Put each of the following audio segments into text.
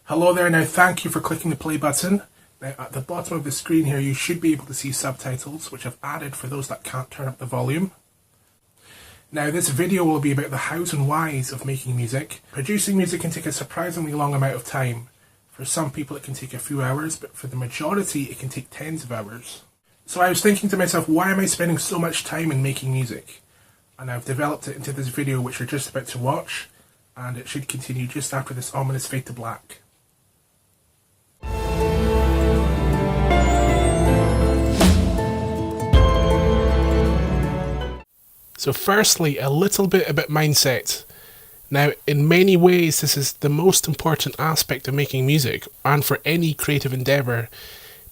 Hello there, now thank you for clicking the play button. Now at the bottom of the screen here you should be able to see subtitles, which I've added for those that can't turn up the volume. Now this video will be about the hows and whys of making music. Producing music can take a surprisingly long amount of time. For some people it can take a few hours, but for the majority it can take tens of hours. So I was thinking to myself, why am I spending so much time in making music? And I've developed it into this video which you're just about to watch, and it should continue just after this ominous fade to black. So firstly, a little bit about mindset. Now, in many ways, this is the most important aspect of making music, and for any creative endeavour,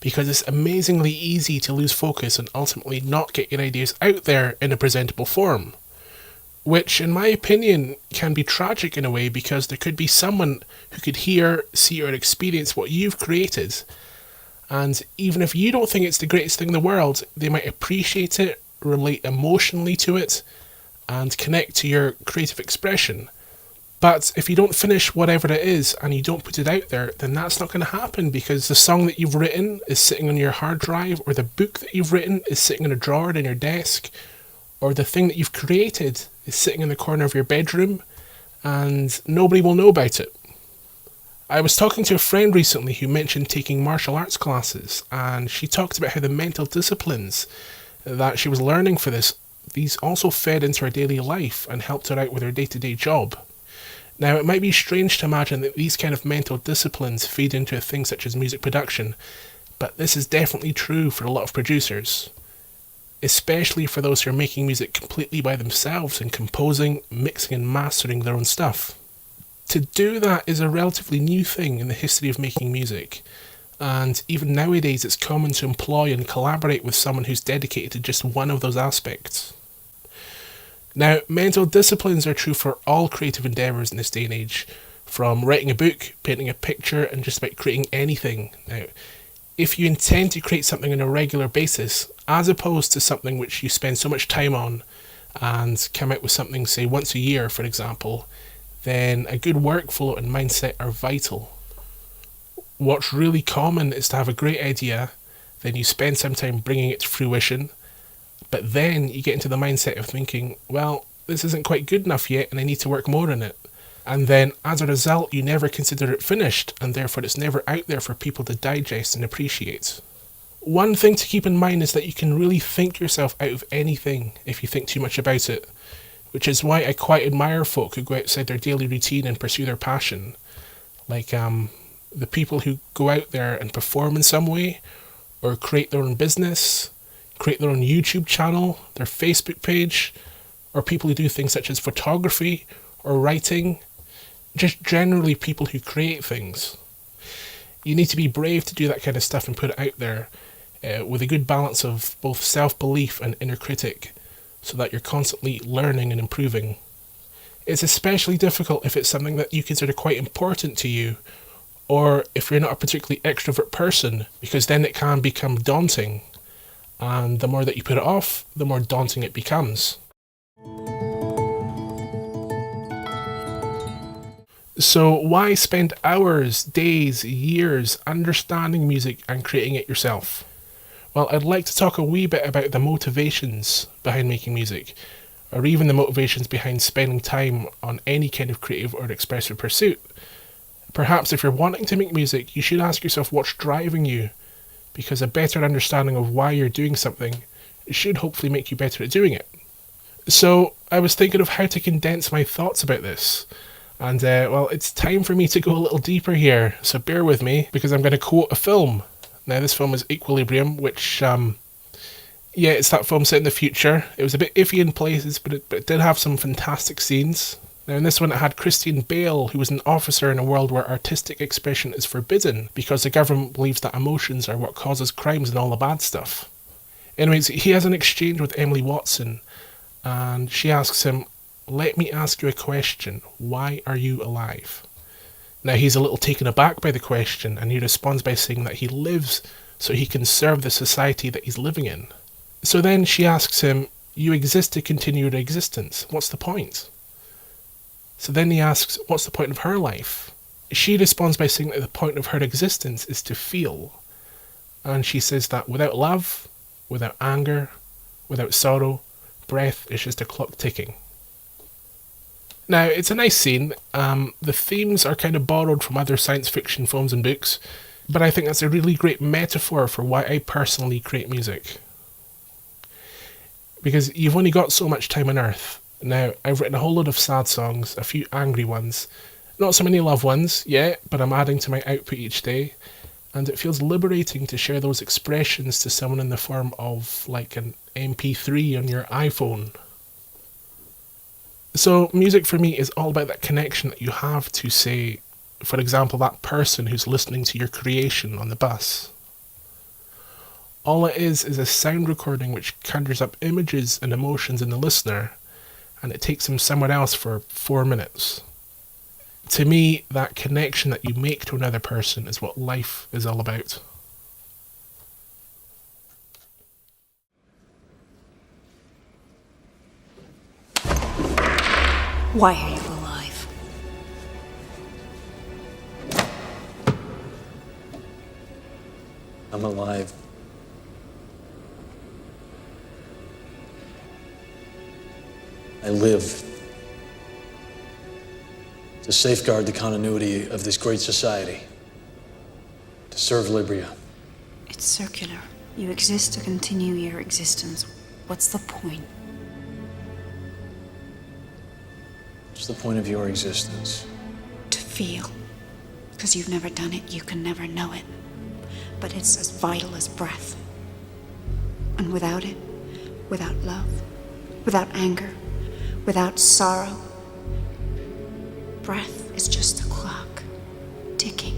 because it's amazingly easy to lose focus and ultimately not get your ideas out there in a presentable form. Which, in my opinion, can be tragic in a way, because there could be someone who could hear, see, or experience what you've created, and even if you don't think it's the greatest thing in the world, they might appreciate it, relate emotionally to it, and connect to your creative expression. But if you don't finish whatever it is and you don't put it out there, then that's not going to happen, because the song that you've written is sitting on your hard drive, or the book that you've written is sitting in a drawer in your desk, or the thing that you've created is sitting in the corner of your bedroom, and nobody will know about it. I was talking to a friend recently who mentioned taking martial arts classes, and she talked about how the mental disciplines that she was learning for this, these also fed into her daily life and helped her out with her day-to-day job. Now, it might be strange to imagine that these kind of mental disciplines feed into things such as music production, but this is definitely true for a lot of producers, especially for those who are making music completely by themselves and composing, mixing and mastering their own stuff. To do that is a relatively new thing in the history of making music, and even nowadays it's common to employ and collaborate with someone who's dedicated to just one of those aspects. Now, mental disciplines are true for all creative endeavours in this day and age, from writing a book, painting a picture, and just about creating anything. Now, if you intend to create something on a regular basis, as opposed to something which you spend so much time on, and come out with something, say, once a year, for example, then a good workflow and mindset are vital. What's really common is to have a great idea, then you spend some time bringing it to fruition, but then you get into the mindset of thinking, well, this isn't quite good enough yet and I need to work more on it. And then as a result, you never consider it finished, and therefore it's never out there for people to digest and appreciate. One thing to keep in mind is that you can really think yourself out of anything if you think too much about it, which is why I quite admire folk who go outside their daily routine and pursue their passion. Like the people who go out there and perform in some way, or create their own business, create their own YouTube channel, their Facebook page, or people who do things such as photography or writing, just generally people who create things. You need to be brave to do that kind of stuff and put it out there with a good balance of both self-belief and inner critic, so that you're constantly learning and improving. It's especially difficult if it's something that you consider quite important to you, or if you're not a particularly extrovert person, because then it can become daunting, and the more that you put it off, the more daunting it becomes. So why spend hours, days, years understanding music and creating it yourself? Well, I'd like to talk a wee bit about the motivations behind making music, or even the motivations behind spending time on any kind of creative or expressive pursuit. Perhaps if you're wanting to make music, you should ask yourself what's driving you, because a better understanding of why you're doing something should hopefully make you better at doing it. So I was thinking of how to condense my thoughts about this, and well, it's time for me to go a little deeper here, so bear with me, because I'm going to quote a film. Now, this film is Equilibrium, which, it's that film set in the future. It was a bit iffy in places, but it did have some fantastic scenes. Now, in this one, it had Christian Bale, who was an officer in a world where artistic expression is forbidden, because the government believes that emotions are what causes crimes and all the bad stuff. Anyways, he has an exchange with Emily Watson, and she asks him, "Let me ask you a question. Why are you alive?" Now, he's a little taken aback by the question, and he responds by saying that he lives so he can serve the society that he's living in. So then she asks him, "You exist to continue your existence. What's the point?" So then he asks, what's the point of her life? She responds by saying that the point of her existence is to feel. And she says that without love, without anger, without sorrow, breath is just a clock ticking. Now, it's a nice scene. The themes are kind of borrowed from other science fiction films and books, but I think that's a really great metaphor for why I personally create music. Because you've only got so much time on Earth. Now, I've written a whole load of sad songs, a few angry ones, not so many love ones yet, but I'm adding to my output each day, and it feels liberating to share those expressions to someone in the form of like an MP3 on your iPhone. So music for me is all about that connection that you have to, say, for example, that person who's listening to your creation on the bus. All it is a sound recording which conjures up images and emotions in the listener, and it takes them somewhere else for 4 minutes. To me, that connection that you make to another person is what life is all about. Why are you alive? I'm alive. I live to safeguard the continuity of this great society, to serve Libya. It's circular. You exist to continue your existence. What's the point? What's the point of your existence? To feel. Because you've never done it, you can never know it. But it's as vital as breath. And without it, without love, without anger, without sorrow, breath is just a clock, ticking.